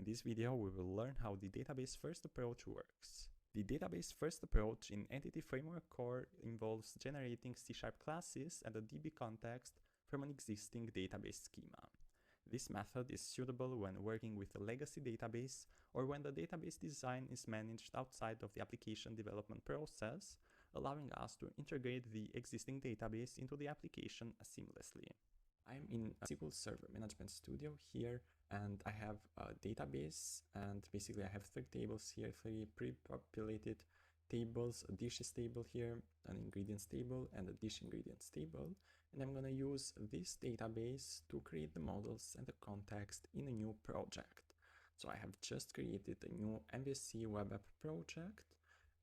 In this video, we will learn how the database first approach works. The database first approach in Entity Framework Core involves generating C# classes and a DB context from an existing database schema. This method is suitable when working with a legacy database or when the database design is managed outside of the application development process, allowing us to integrate the existing database into the application seamlessly. I'm in SQL Server Management Studio here, and I have a database, and basically I have three tables here, three pre-populated tables, a dishes table here, an ingredients table, and a dish ingredients table. And I'm going to use this database to create the models and the context in a new project. So I have just created a new MVC web app project,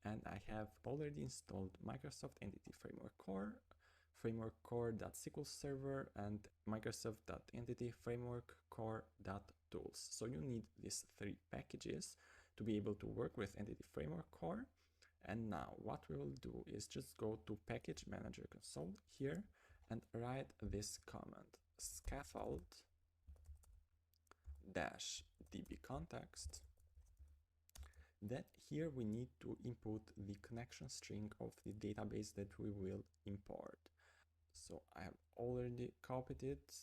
and I have already installed Microsoft Entity Framework Core, Framework Core.SQL Server, and Microsoft.Entity Framework Core.Tools. So you need these three packages to be able to work with Entity Framework Core. And now what we will do is just go to Package Manager console here and write this command: scaffold dash db context. Then here we need to input the connection string of the database that we will import. So I have already copied it.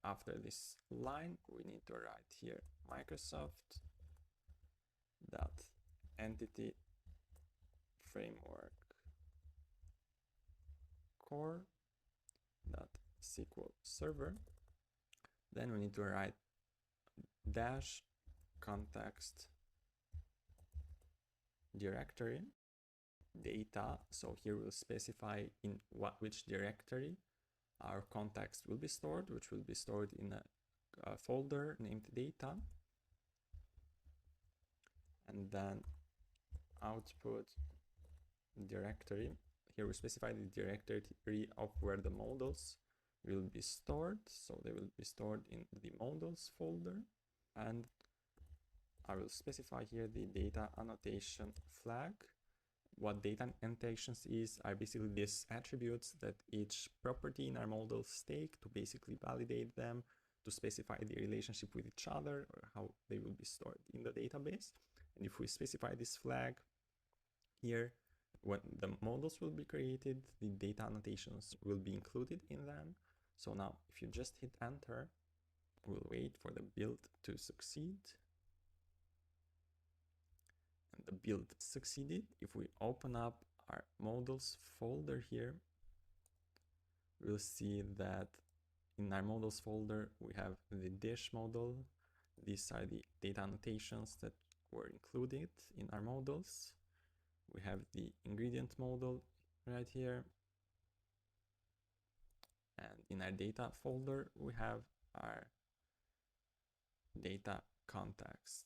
After this line, we need to write here Microsoft dot entity framework core dot SQL server. Then we need to write dash context directory data. So here we'll specify in which directory our context will be stored, which will be stored in a folder named data. And then output directory. Here we specify the directory of where the models will be stored. So they will be stored in the models folder. And I will specify here the data annotation flag. What data annotations are basically these attributes that each property in our models take to basically validate them, to specify the relationship with each other or how they will be stored in the database. And if we specify this flag here, when the models will be created, the data annotations will be included in them. So now if you just hit enter, we'll wait for the build to succeed. And the build succeeded. If we open up our models folder here, we'll see that in our models folder, we have the dish model. These are the data annotations that were included in our models. We have the ingredient model right here. And in our data folder, we have our data context.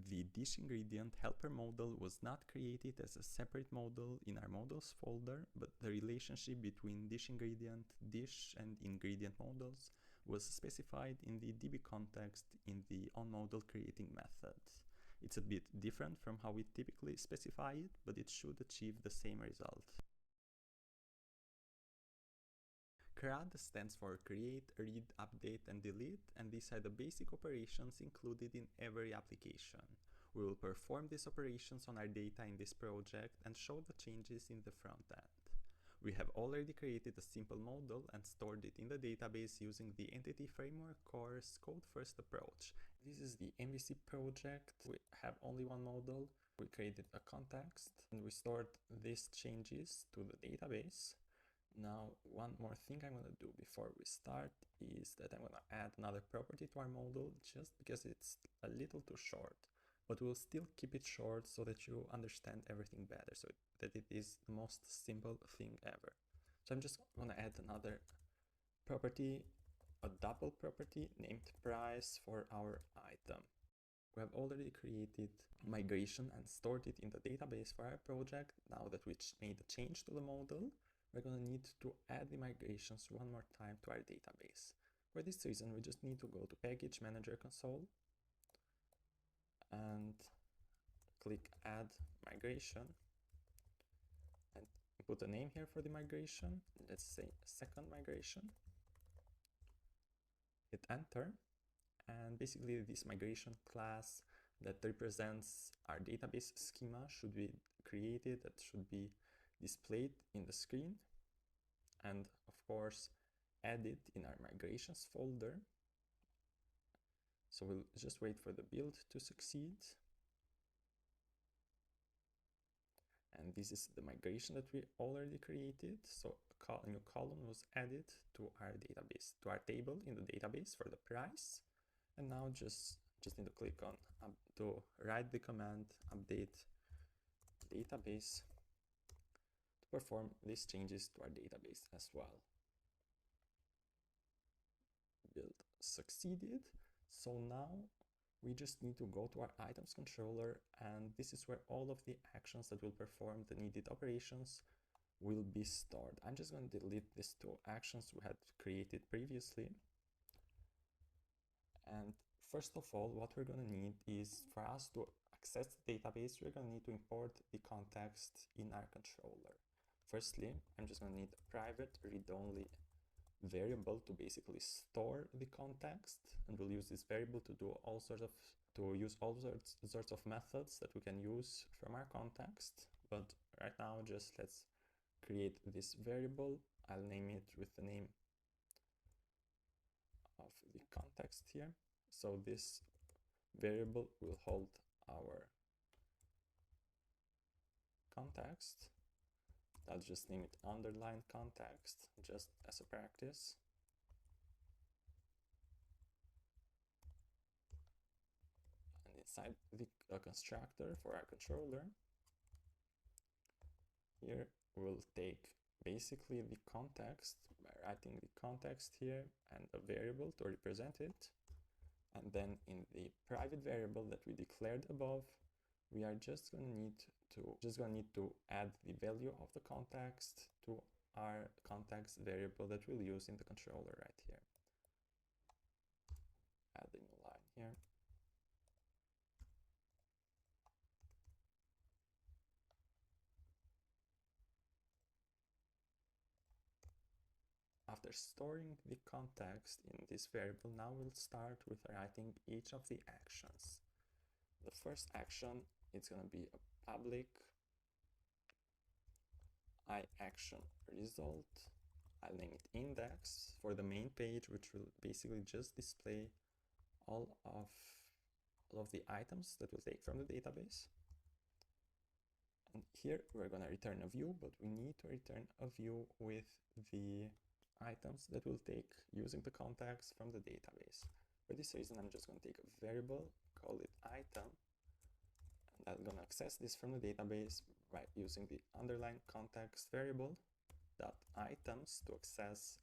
The dish ingredient helper model was not created as a separate model in our models folder, but the relationship between dish ingredient, dish, and ingredient models was specified in the DB context in the onModel creating method. It's a bit different from how we typically specify it, but it should achieve the same result. CRUD stands for create, read, update, and delete, and these are the basic operations included in every application. We will perform these operations on our data in this project and show the changes in the front end. We have already created a simple model and stored it in the database using the Entity Framework Core's code-first approach. This is the MVC project. We have only one model. We created a context and we stored these changes to the database. Now, one more thing I'm going to do before we start is that I'm going to add another property to our model just because it's a little too short, but we'll still keep it short so that you understand everything better, so that it is the most simple thing ever. So I'm just going to add another property, a double property named price for our item. We have already created migration and stored it in the database for our project. Now that we made a change to the model, we're going to need to add the migrations one more time to our database. For this reason, we just need to go to Package Manager console and click Add Migration and put a name here for the migration. Let's say second migration. Hit enter And basically this migration class that represents our database schema should be created, that should be displayed in the screen, and of course added in our migrations folder. So we'll just wait for the build to succeed. And this is the migration that we already created. So a new column was added to our database, to our table in the database for the price. And now just need to click on to write the command update database to perform these changes to our database as well. Build succeeded. So now we just need to go to our items controller, and this is where all of the actions that will perform the needed operations will be stored. I'm just going to delete these two actions we had created previously. And first of all, what we're going to need is, for us to access the database, we're going to need to import the context in our controller. Firstly, I'm just going to need a private read-only variable to basically store the context, and we'll use this variable to do all sorts of methods that we can use from our context. But right now, just let's create this variable. I'll name it with the name of the context here. So this variable will hold our context. I'll just name it underline context, just as a practice. And inside the constructor for our controller, here we'll take basically the context by writing the context here and a variable to represent it. And then in the private variable that we declared above, we are just going to need to add the value of the context to our context variable that we'll use in the controller right here. Add a new line here. After storing the context in this variable, now we'll start with writing each of the actions. The first action is going to be a public iAction result. I'll name it index for the main page, which will basically just display all of the items that we'll take from the database. And here we're going to return a view, but we need to return a view with the items that we'll take using the context from the database. For this reason, I'm just going to take a variable, call it item, and I'm going to access this from the database by using the underline context variable dot items to access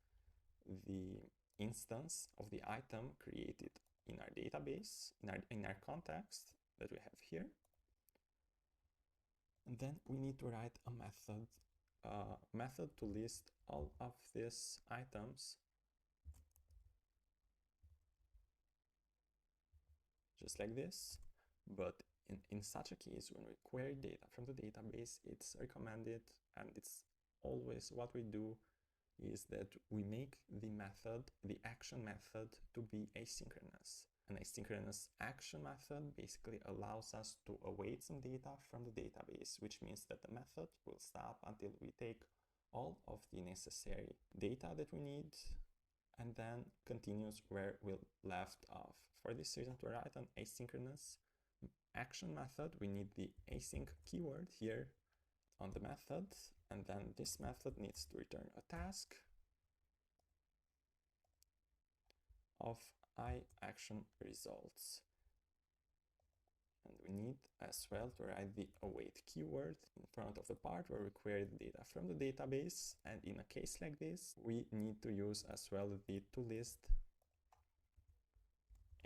the instance of the item created in our database, in our context that we have here. And then we need to write a method to list all of these items, just like this. But in such a case, when we query data from the database, it's recommended, and it's always what we do, is that we make the action method to be asynchronous. An asynchronous action method basically allows us to await some data from the database, which means that the method will stop until we take all of the necessary data that we need, and then continues where we left off. For this reason, to write an asynchronous action method, we need the async keyword here on the method, and then this method needs to return a task of iAction results. And we need as well to write the await keyword in front of the part where we query the data from the database. And in a case like this, we need to use as well the toList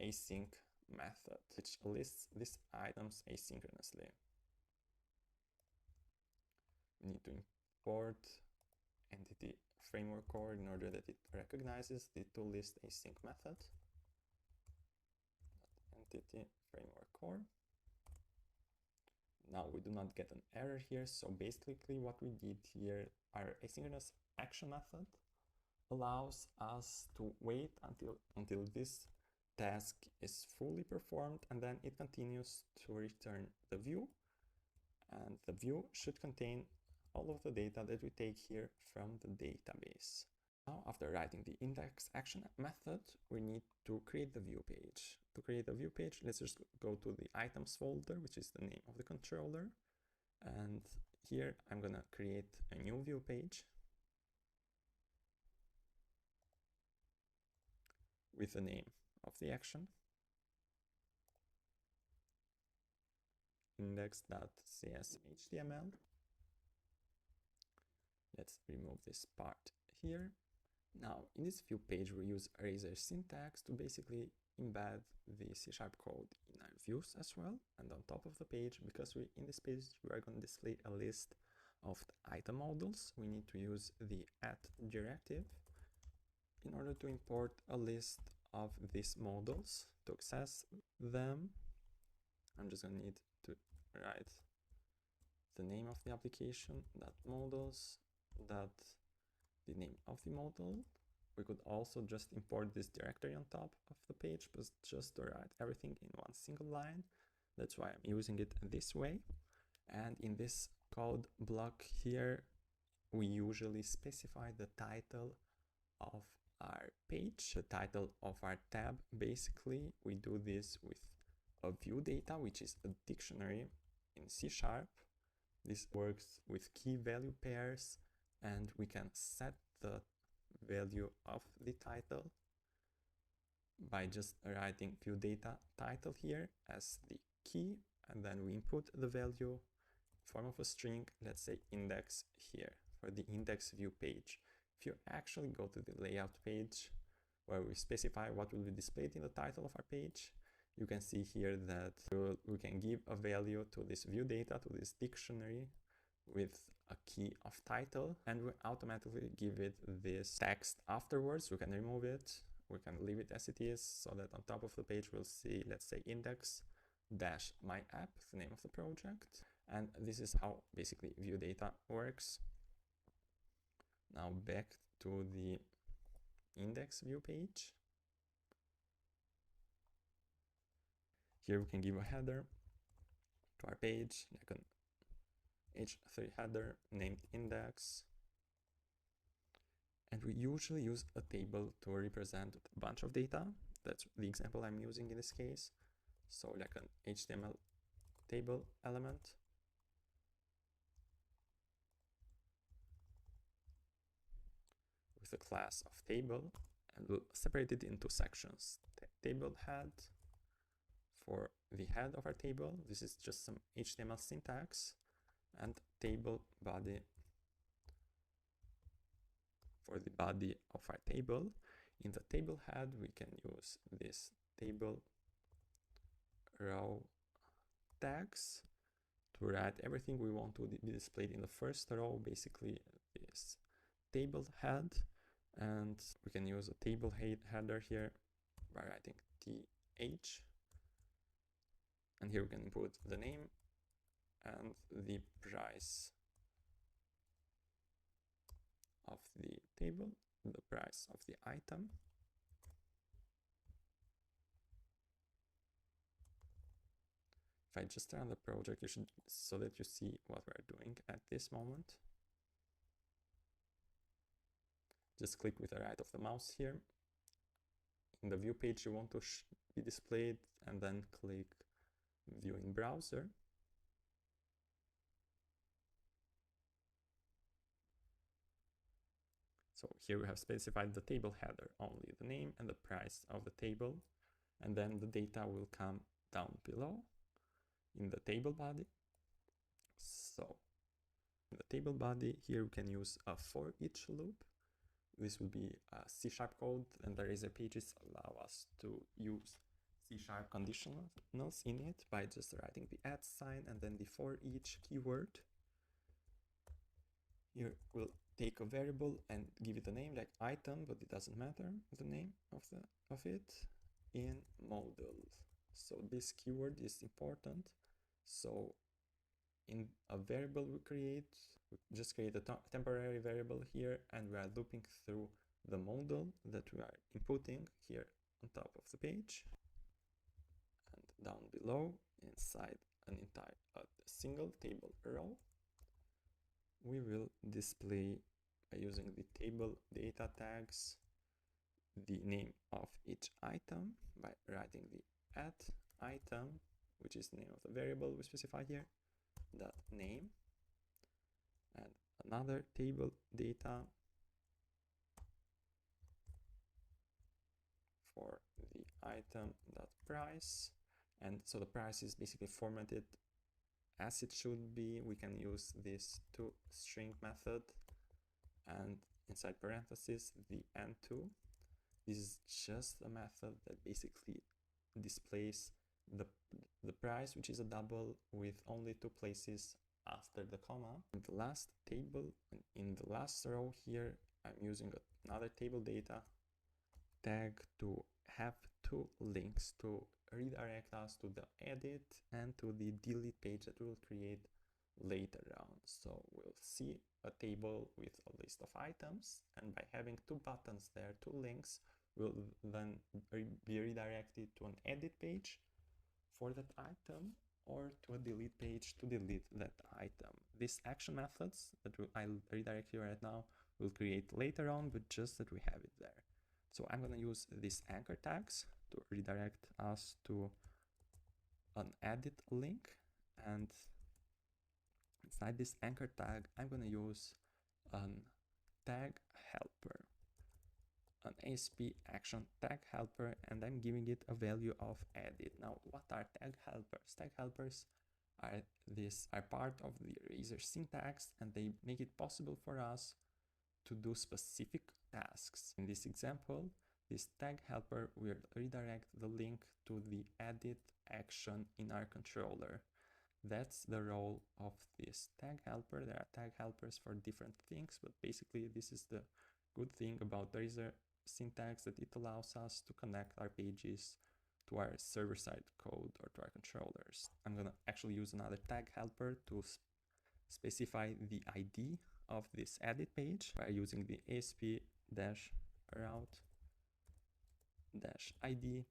async method, which lists these items asynchronously. We need to import entity framework core in order that it recognizes the toList async method. Entity framework core. Now we do not get an error here, so basically what we did here, our asynchronous action method allows us to wait until this task is fully performed, and then it continues to return the view, and the view should contain all of the data that we take here from the database. Now, after writing the index action method, we need to create the view page. To create a view page, let's just go to the items folder, which is the name of the controller. And here I'm gonna create a new view page with the name of the action, index.cshtml. Let's remove this part here. Now, in this view page, we use Razor syntax to basically embed the C# code in our views as well. And on top of the page, because in this page we are going to display a list of the item models, we need to use the add directive in order to import a list of these models. To access them, I'm just going to need to write the name of the application, .models, the name of the model. We could also just import this directory on top of the page, but just to write everything in one single line. That's why I'm using it this way. And in this code block here, we usually specify the title of our page, the title of our tab. Basically, we do this with a view data, which is a dictionary in C#. This works with key value pairs, and we can set the value of the title by just writing view data title here as the key, and then we input the value in form of a string, let's say index here for the index view page. If you actually go to the layout page where we specify what will be displayed in the title of our page, you can see here that we can give a value to this view data, to this dictionary, with a key of title, and we automatically give it this text afterwards. We can remove it, we can leave it as it is, so that on top of the page we'll see, let's say, index-my app, the name of the project. And this is how basically view data works. Now back to the index view page. Here we can give a header to our page, like an h3 header named index. And we usually use a table to represent a bunch of data. That's the example I'm using in this case. So like an HTML table element. With a class of table, and we'll separate it into sections. Table head for the head of our table. This is just some HTML syntax. And table body for the body of our table. In the table head, we can use this table row tags to write everything we want to be displayed in the first row, basically this table head. And we can use a table header here by writing th. And here we can input the name and the price of the table, the price of the item. If I just run the project, so that you see what we're doing at this moment. Just click with the right of the mouse here. In the view page you want to be displayed, and then click View in Browser. So here we have specified the table header, only the name and the price of the table, and then the data will come down below in the table body. So in the table body, here we can use a for each loop. This will be a C# code, and the Razor pages allow us to use C# conditionals in it by just writing the @ sign and then the for each keyword. Here we'll take a variable and give it a name like item, but it doesn't matter the name of it, in model. So this keyword is important. So in a variable we just create a temporary variable here, and we are looping through the model that we are inputting here on top of the page, and down below, inside a single table row, we will display, by using the table data tags, the name of each item by writing the @item, which is the name of the variable we specify here, dot name, and another table data for the item dot price. And so the price is basically formatted as it should be. We can use this toString method, and inside parentheses the n2. This is just a method that basically displays the price, which is a double with only 2 places after the comma. In the last table, in the last row here, I'm using another table data tag to have 2 links to redirect us to the edit and to the delete page that we'll create later on. So we'll see a table with a list of items, and by having 2 buttons there, 2 links, will then be redirected to an edit page for that item or to a delete page to delete that item. These action methods that I'll redirect you right now will create later on, but just that we have it there. So I'm going to use these anchor tags to redirect us to an edit link, and inside this anchor tag I'm going to use an tag helper, an ASP action tag helper, and I'm giving it a value of edit. Now, what are tag helpers? Tag helpers are part of the Razor syntax, and they make it possible for us to do specific tasks. In this example, this tag helper will redirect the link to the edit action in our controller. That's the role of this tag helper. There are tag helpers for different things, but basically this is the good thing about the Razor syntax, that it allows us to connect our pages to our server-side code or to our controllers. I'm gonna actually use another tag helper to specify the ID of this edit page by using the ASP-route-ID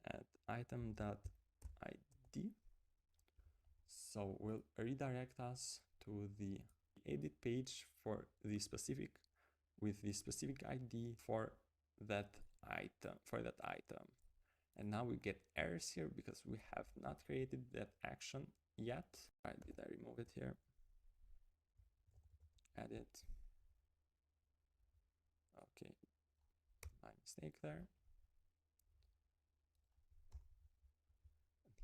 at item.id. So we'll redirect us to the edit page for the specific, with the specific ID for that item. And now we get errors here because we have not created that action yet. Why did I remove it here? Edit. Okay, my mistake there.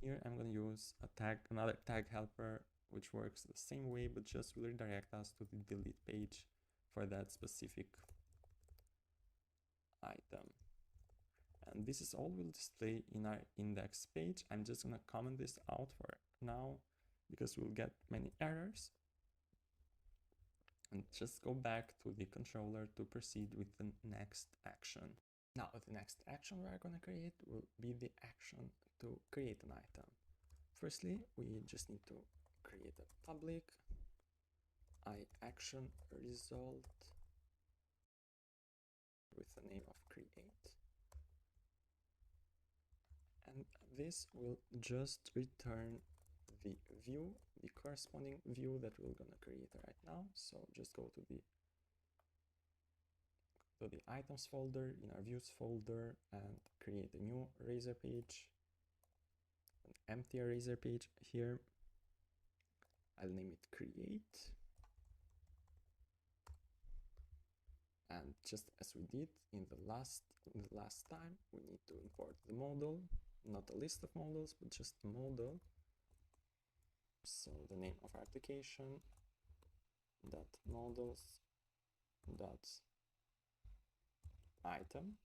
Here I'm going to use another tag helper, which works the same way, but just will redirect us to the delete page for that specific item. And this is all we'll display in our index page. I'm just going to comment this out for now because we'll get many errors. And just go back to the controller to proceed with the next action. Now, the next action we are going to create will be the action to create an item. Firstly, we just need to create a public iAction result with the name of create. And this will just return the view, the corresponding view that we're going to create right now. So just go to the items folder in our views folder and create a new Razor page, an empty Razor page here. I'll name it create. And just as we did in the last time, we need to import the model, not a list of models, but just the model. So the name of our application dot models dot item.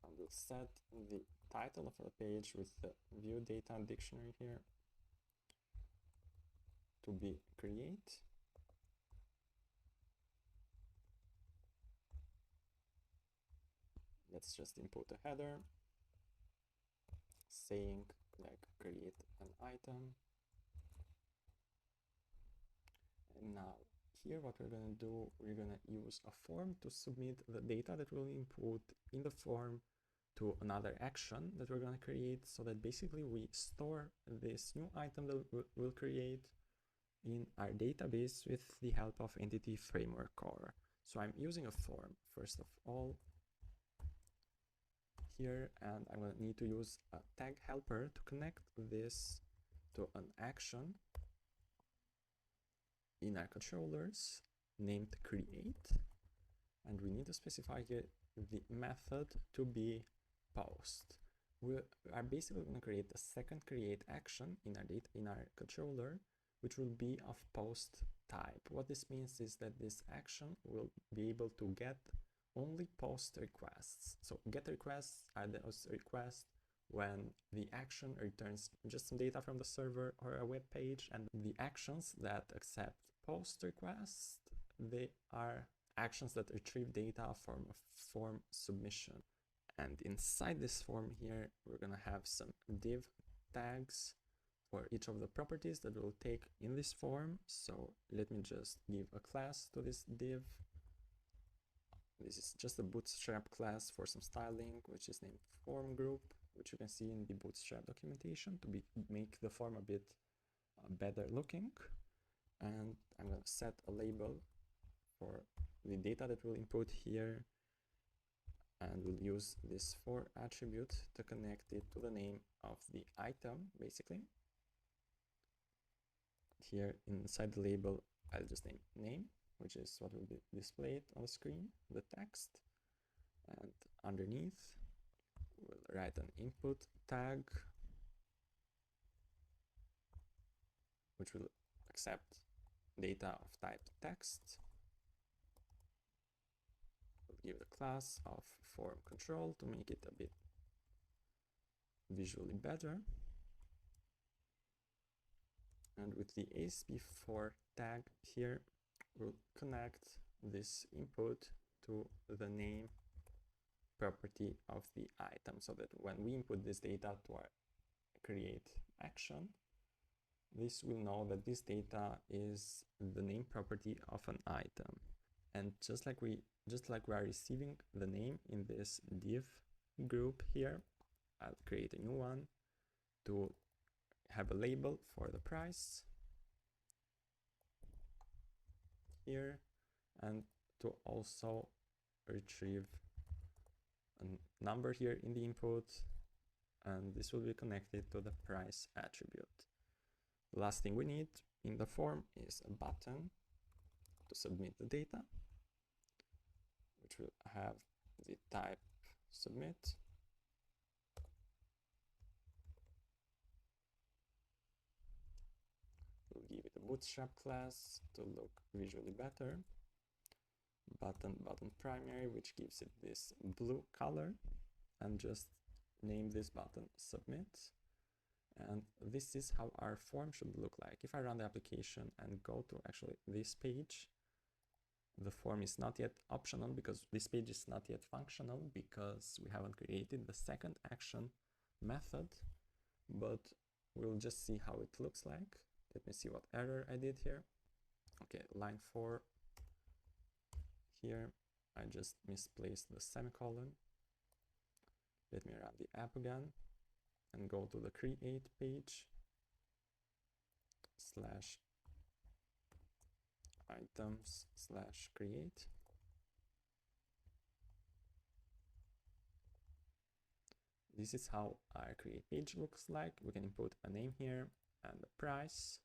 And we'll set the title of our page with the view data dictionary here to be create. Let's just input a header saying like create an item. And now here what we're going to do, we're going to use a form to submit the data that we'll input in the form to another action that we're going to create, so that basically we store this new item that we'll create in our database with the help of Entity Framework Core. So I'm using a form first of all here, and I'm going to need to use a tag helper to connect this to an action in our controllers named create, and we need to specify here the method to be post. We are basically going to create a second create action in our controller, which will be of post type. What this means is that this action will be able to get only post requests. So get requests are those requests when the action returns just some data from the server or a web page, and the actions that accept post requests, they are actions that retrieve data from a form submission. And inside this form here, we're going to have some div tags for each of the properties that we'll take in this form. So let me just give a class to this div. This is just a bootstrap class for some styling, which is named form group, which you can see in the bootstrap documentation to make the form a bit better looking. And I'm going to set a label for the data that we'll input here, and we'll use this for attribute to connect it to the name of the item, basically. Here inside the label, I'll just name, which is what will be displayed on the screen, the text. And underneath, we'll write an input tag, which will accept data of type text. We'll give the class of form control to make it a bit visually better. And with the ASP4 tag here, we'll connect this input to the name property of the item, so that when we input this data to our create action, this will know that this data is the name property of an item. And just like we are receiving the name in this div group here, I'll create a new one to have a label for the price here, and to also retrieve a number here in the input, and this will be connected to the price attribute. The last thing we need in the form is a button to submit the data, which will have the type submit. We'll give it a bootstrap class to look visually better. Button primary, which gives it this blue color, and just name this button submit. And this is how our form should look like. If I run the application and go to actually this page, the form is not yet optional because this page is not yet functional because we haven't created the second action method, but we'll just see how it looks like. Let me see what error I did here. Okay, line 4. Here, I just misplaced the semicolon. Let me run the app again and go to the create page /items/create. This is how our create page looks like. We can input a name here and the price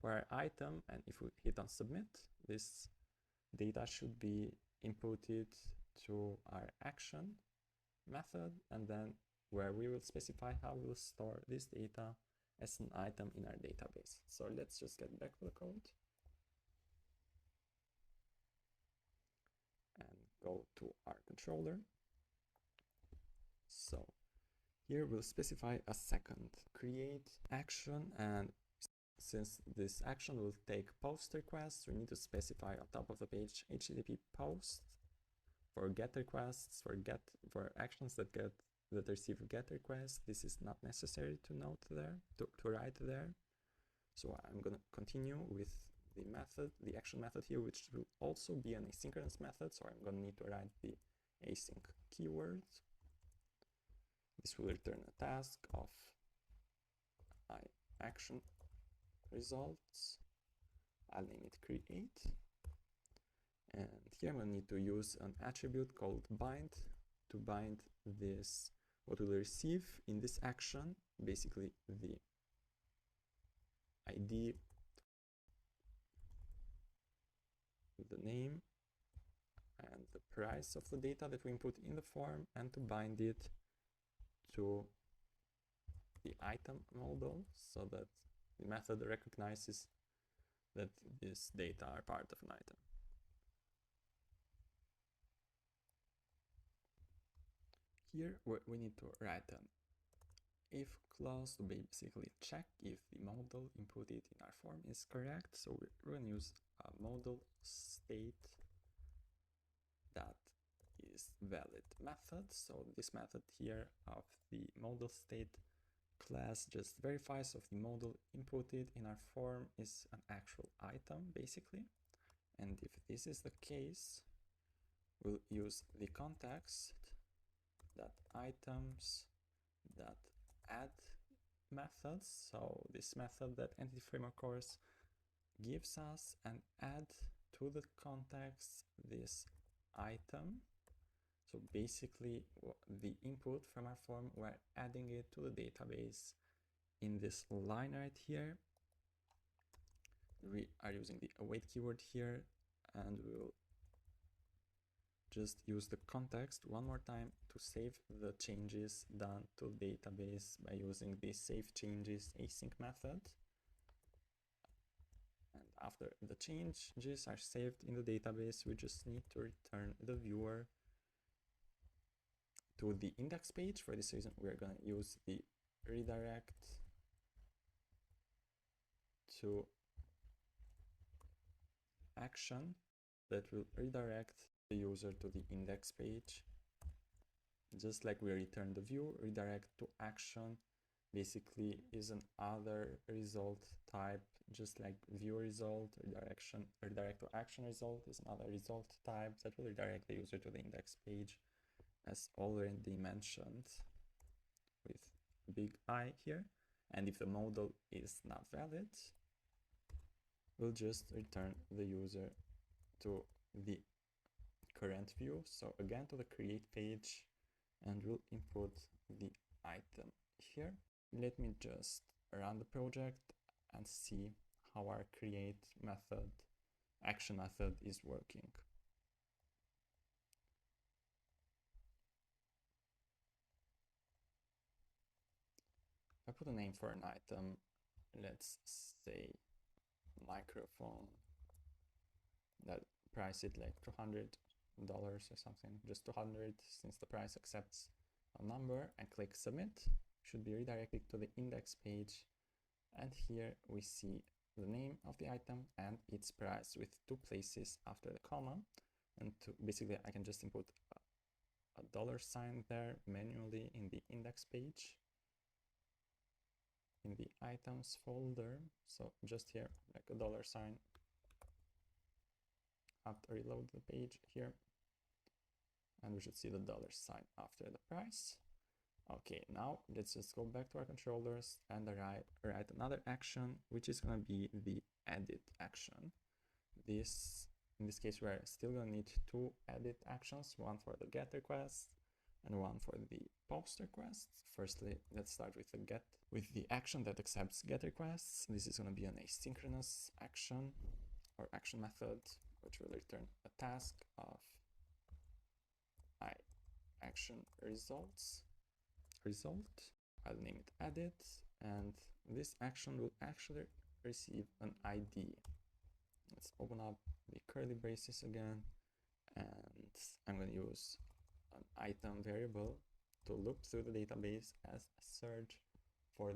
for our item, and if we hit on submit, this data should be inputted to our action method, and then where we will specify how we'll store this data as an item in our database. So let's just get back to the code and go to our controller. So here we'll specify a second create action, and since this action will take post requests, we need to specify on top of the page HTTP post for get requests, for actions that get that receive GET request. This is not necessary to note there, to write there. So I'm gonna continue with the method, the action method here, which will also be an asynchronous method. So I'm gonna need to write the async keyword. This will return a task of action results. I'll name it create. And here I'm gonna need to use an attribute called bind to bind this, what we'll receive in this action, basically the ID, the name, and the price of the data that we input in the form, and to bind it to the item model so that the method recognizes that these data are part of an item. Here we need to write an if clause to basically check if the model inputted in our form is correct. So we're going to use a model state that is valid method. So this method here of the model state class just verifies if the model inputted in our form is an actual item, basically. And if this is the case, we'll use the context that items that add methods. So this method that Entity Framework Course gives us, and add to the context this item. So basically the input from our form, we're adding it to the database in this line right here. We are using the await keyword here, and we'll just use the context one more time to save the changes done to the database by using the save changes async method. And after the changes are saved in the database, we just need to return the viewer to the index page. For this reason, we're going to use the redirect to action that will redirect the user to the index page. Just like we return the view, redirect to action basically is another result type, just like view result. Redirect to action result is another result type that will redirect the user to the index page, as already mentioned with big I here. And if the model is not valid, we'll just return the user to the current view. So again, to the create page, and we'll input the item here. Let me just run the project and see how our create method, action method, is working. If I put a name for an item, let's say microphone, that price it like $200 or something, just 200, since the price accepts a number, and click submit, should be redirected to the index page. And here we see the name of the item and its price with 2 places after the comma. And basically I can just input a $sign there manually in the index page in the items folder. So just here, like a $sign. Have to reload the page here, and we should see the $sign after the price. Okay, now let's just go back to our controllers and write another action, which is going to be the edit action. In this case, we're still going to need 2 edit actions, one for the get request and one for the post request. Firstly, let's start with the action that accepts get requests. This is going to be an asynchronous action or action method, which will return a task of action result. I'll name it edit, and this action will actually receive an ID. Let's open up the curly braces again, and I'm going to use an item variable to loop through the database as a search for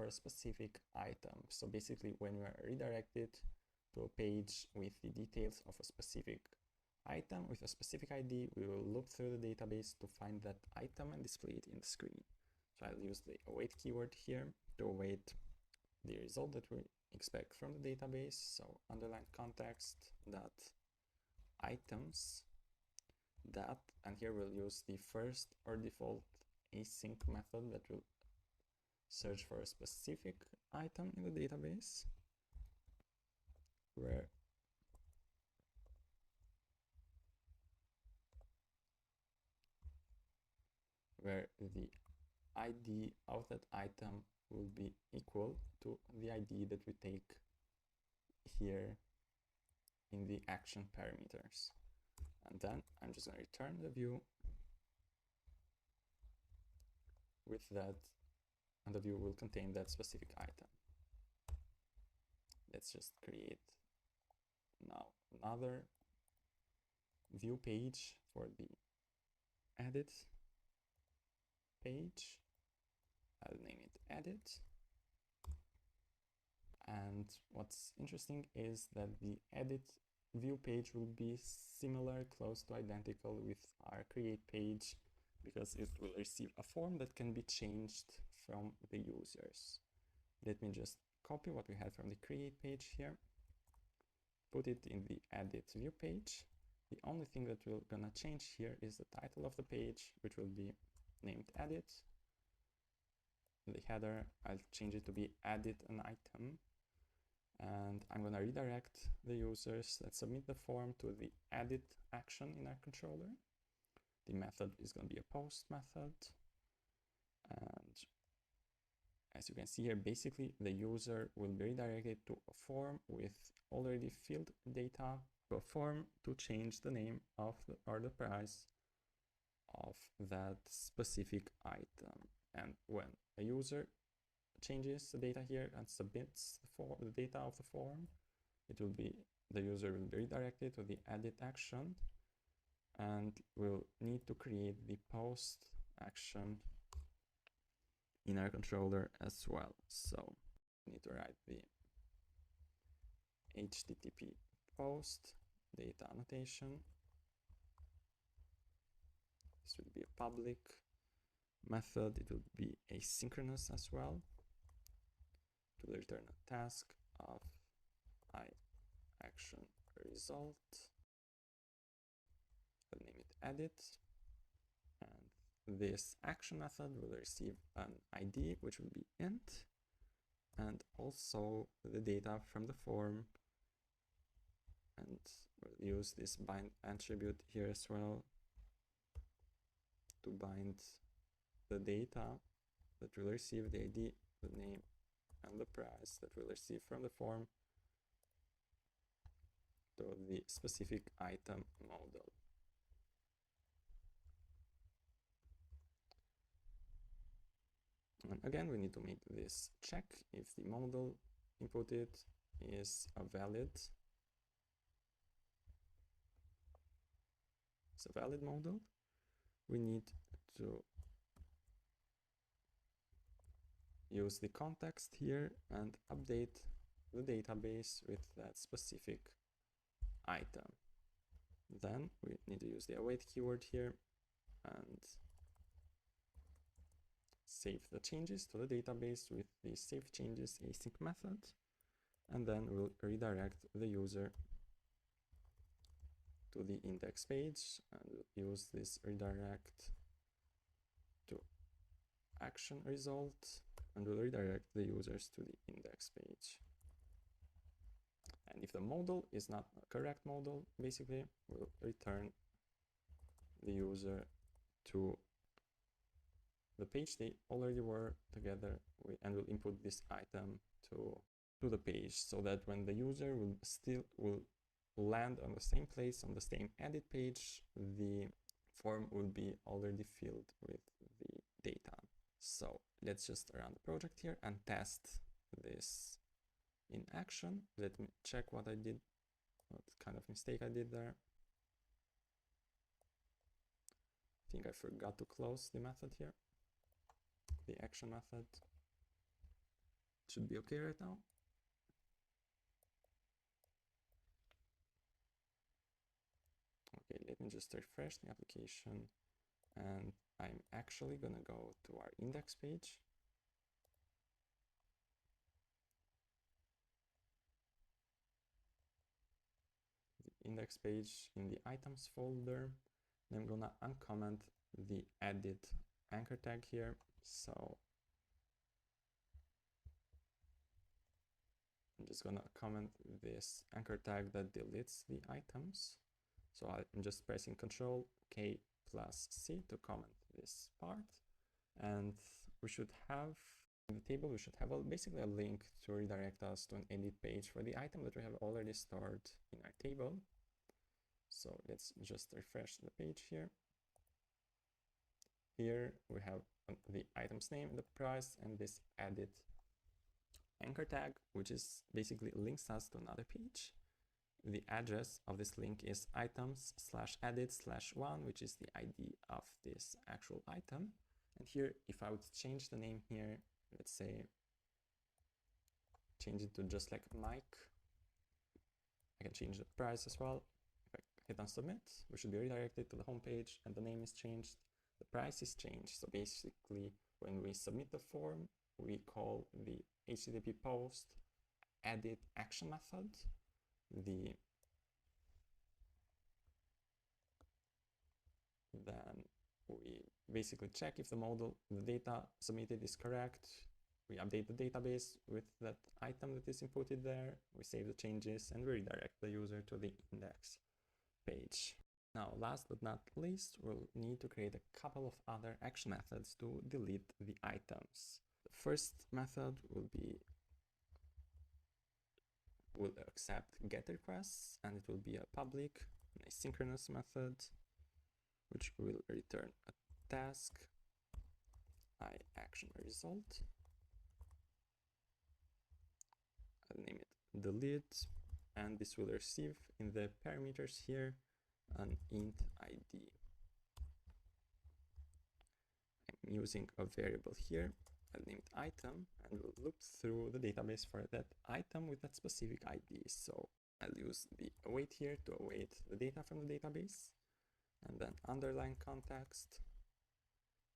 a specific item. So basically, when we are redirected to a page with the details of a specific item with a specific ID, we will look through the database to find that item and display it in the screen. So I'll use the await keyword here to await the result that we expect from the database. So underline context dot items that, and here we'll use the first or default async method that will search for a specific item in the database, where the ID of that item will be equal to the ID that we take here in the action parameters. And then I'm just going to return the view with that, and the view will contain that specific item. Let's just create now another view page for the edit page. I'll name it edit. And what's interesting is that the edit view page will be similar, close to identical with our create page, because it will receive a form that can be changed from the users. Let me just copy what we had from the create page here, put it in the edit view page. The only thing that we're gonna change here is the title of the page, which will be named edit. The header, I'll change it to be edit an item. And I'm gonna redirect the users that submit the form to the edit action in our controller. The method is gonna be a post method. And as you can see here, basically the user will be redirected to a form with already filled data, to a form to change the name of or the price of that specific item. And when a user changes the data here and submits the data of the form, the user will be redirected to the edit action, and we'll need to create the post action in our controller as well. So we need to write the HTTP post data annotation. This will be a public method. It will be asynchronous as well. It will return a task of action result. I'll name it edit. And this action method will receive an ID, which will be int, and also the data from the form. And we'll use this bind attribute here as well to bind the data that will receive, the ID, the name, and the price that we'll receive from the form to the specific item model. And again, we need to make this check if the model inputted is a valid. It's a valid model. We need to use the context here and update the database with that specific item. Then we need to use the await keyword here and save the changes to the database with the save changes async method, and then we'll redirect the user to the index page, and we'll use this redirect to action result, and we'll redirect the users to the index page. And if the model is not a correct model, basically we'll return the user to the page they already were together with, and we'll input this item to the page, so that when the user will land on the same place, on the same edit page, the form will be already filled with the data. So let's just run the project here and test this in action. Let me check what I did, what kind of mistake I did there. I think I forgot to close the method here, the action method. Should be okay right now. me just refresh the application, and I'm actually gonna go to our index page. The index page in the items folder, and I'm gonna uncomment the edit anchor tag here. So I'm just gonna comment this anchor tag that deletes the items. So I'm just pressing Ctrl K plus C to comment this part. And we should have, in the table, we should have basically a link to redirect us to an edit page for the item that we have already stored in our table. So let's just refresh the page here. Here we have the item's name, the price, and this edit anchor tag, which is basically links us to another page. The address of this link is items/edit/1, which is the ID of this actual item. And here, if I would change the name here, let's say, change it to just like Mike. I can change the price as well. If I hit on submit, we should be redirected to the home page, and the name is changed. The price is changed. So basically, when we submit the form, we call the HTTP post edit action method. Then we basically check if the data submitted is correct. We update the database with that item that is inputted there. We save the changes and we redirect the user to the index page. Now, last but not least, we'll need to create a couple of other action methods to delete the items. The first method will accept GET requests, and it will be a public and asynchronous method, which will return a task iActionResult. I'll name it delete, and this will receive in the parameters here an int ID. I'm using a variable here. I'll name it item, and we'll look through the database for that item with that specific ID. So I'll use the await here to await the data from the database, and then underline context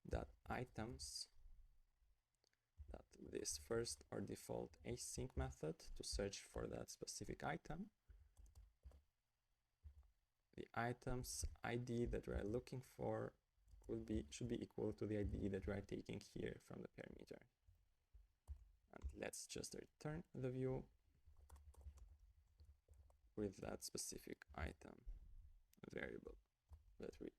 that items that this first or default async method to search for that specific item. The item's ID that we're looking for should be equal to the ID that we're taking here from the parameter. And let's just return the view with that specific item variable that we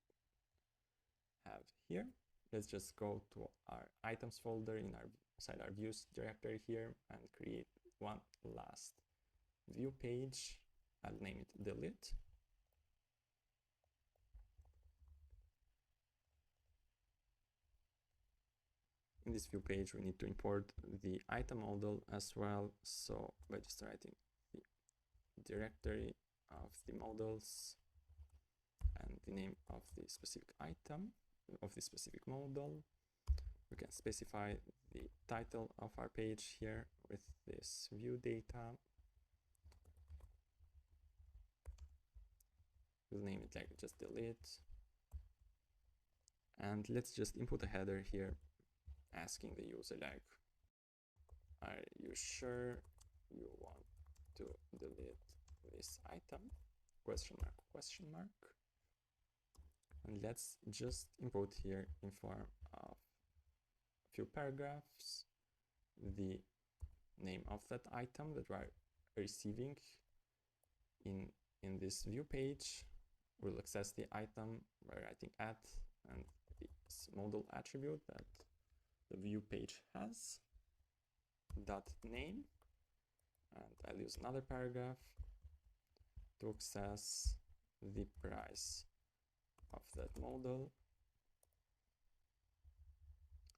have here. Let's just go to our items folder inside our views directory here and create one last view page. I'll name it delete. In this view page, we need to import the item model as well. So by just writing the directory of the models and the name of the specific item of the specific model, we can specify the title of our page here with this view data. We'll name it like just delete. And let's just input a header here asking the user like, are you sure you want to delete this item? Question mark, question mark. And let's just import here in form of a few paragraphs the name of that item that we're receiving in this view page. We'll access the item by writing at and this model attribute that the view page has dot name, and I'll use another paragraph to access the price of that model.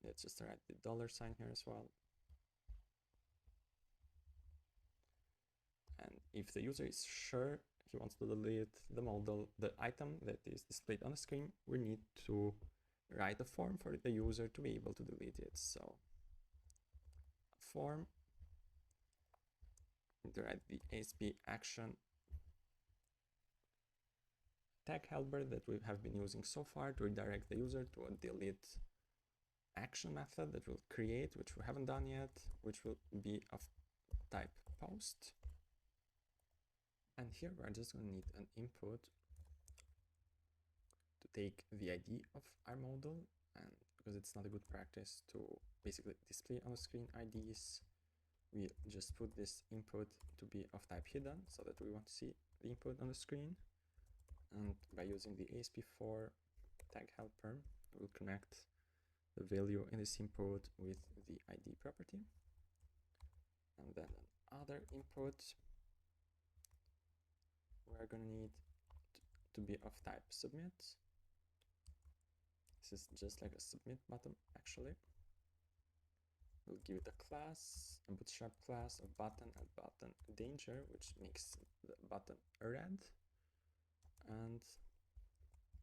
Let's just write the $sign here as well. And if the user is sure he wants to delete the model, the item that is displayed on the screen, we need to write a form for the user to be able to delete it. So form, to write the ASP action tag helper that we have been using so far to redirect the user to a delete action method that we'll create, which we haven't done yet, which will be of type post. And here we're just going to need an input to take the ID of our model, and because it's not a good practice to basically display on the screen IDs, we just put this input to be of type hidden so that we won't see the input on the screen. And by using the ASP4 tag helper, we'll connect the value in this input with the ID property. And then another input we're going to need to be of type submit. This is just like a submit button actually. We'll give it a class, a bootstrap class of button and button danger, which makes the button red. And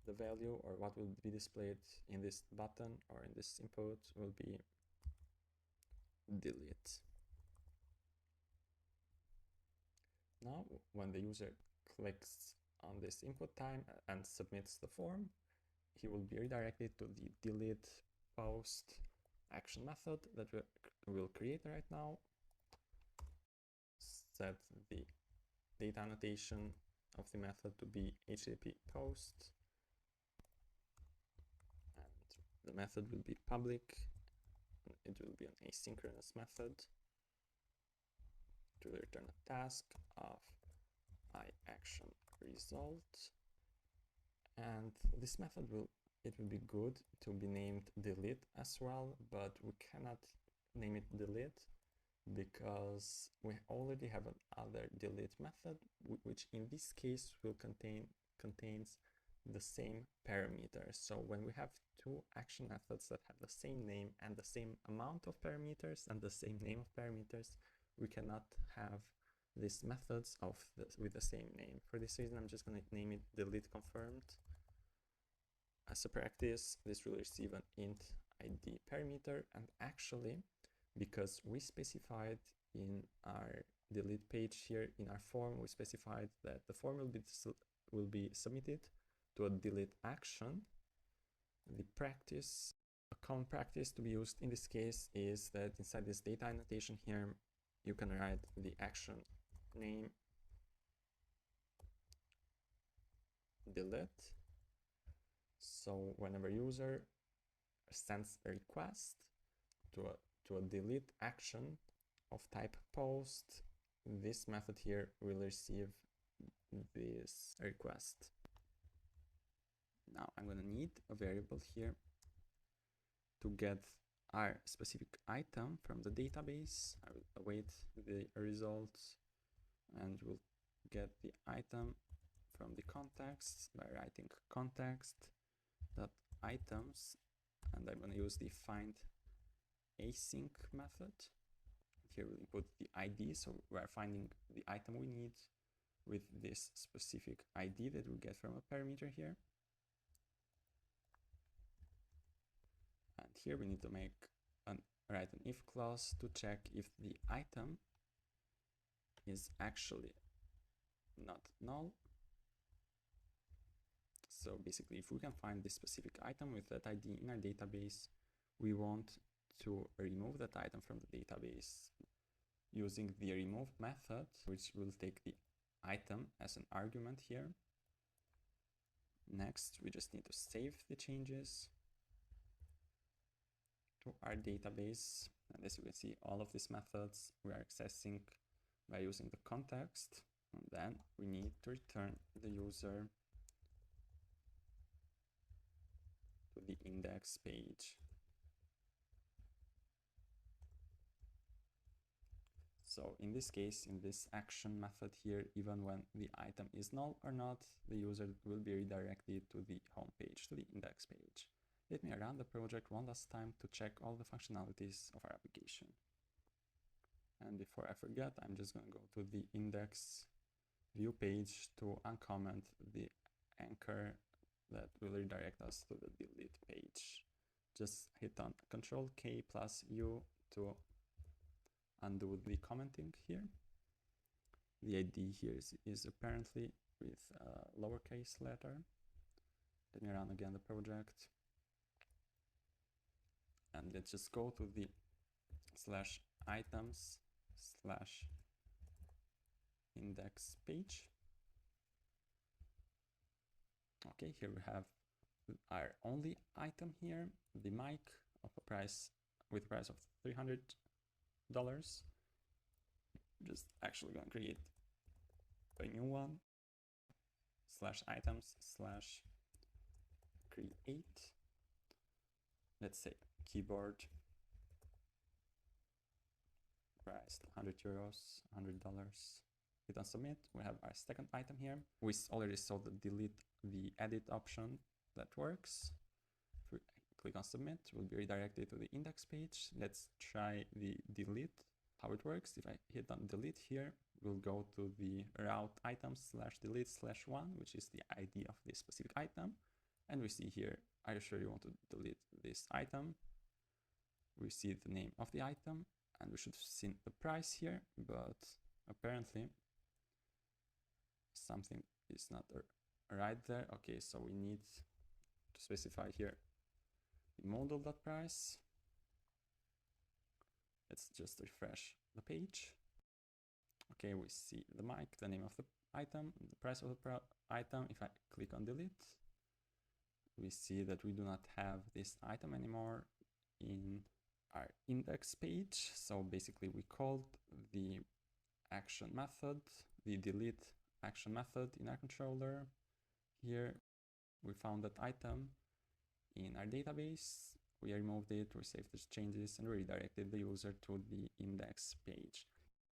the value, or what will be displayed in this button or in this input, will be delete. Now, when the user clicks on this input time and submits the form, he will be redirected to the delete post action method that we'll create right now. Set the data annotation of the method to be HTTP post, and the method will be public. It will be an asynchronous method to return a task of iAction result. And this method will be good to be named delete as well, but we cannot name it delete because we already have another delete method, which in this case will contains the same parameters. So when we have two action methods that have the same name and the same amount of parameters and the same name of parameters, we cannot have these methods with the same name. For this reason, I'm just going to name it delete confirmed. As a practice, this will receive an int ID parameter, and actually, because we specified in our delete page here in our form, we specified that the form will be submitted to a delete action. The practice, a common practice to be used in this case is that inside this data annotation here, you can write the action name delete. So whenever user sends a request to a delete action of type post, this method here will receive this request. Now I'm going to need a variable here to get our specific item from the database. I will await the results and we'll get the item from the context by writing context.items, and I'm going to use the find async method. Here we'll input the ID, so we're finding the item we need with this specific ID that we get from a parameter here. And here we need to write an if clause to check if the item is actually not null. So basically, if we can find this specific item with that ID in our database, we want to remove that item from the database using the remove method, which will take the item as an argument here. Next, we just need to save the changes to our database. And as you can see, all of these methods we are accessing by using the context. And then we need to return the user to the index page. So in this case, in this action method here, even when the item is null or not, the user will be redirected to the home page, to the index page. Let me run the project one last time to check all the functionalities of our application. And before I forget, I'm just going to go to the index view page to uncomment the anchor that will redirect us to the delete page. Just hit on Ctrl K plus U to undo the commenting here. The ID here is apparently with a lowercase letter. Let me run again the project. And let's just go to the /items/index page. Okay, here we have our only item here, the mic of a price with price of $300. Just actually gonna create a new one, /items/create. Let's say keyboard price 100 euros, $100. Hit on submit. We have our second item here. We already saw the delete the edit option that works. If we click on submit, we'll be redirected to the index page. Let's try the delete, how it works. If I hit on delete here, we'll go to the route items/delete/1, which is the ID of this specific item. And we see here, are you sure you want to delete this item? We see the name of the item, and we should have seen the price here, but apparently something is not right there. Okay, so we need to specify here the model.price. Let's just refresh the page. Okay, we see the mic, the name of the item, the price of the item. If I click on delete, we see that we do not have this item anymore in our index page. So basically we called the action method, the delete action method in our controller. Here we found that item in our database, we removed it, we saved the changes, and we redirected the user to the index page.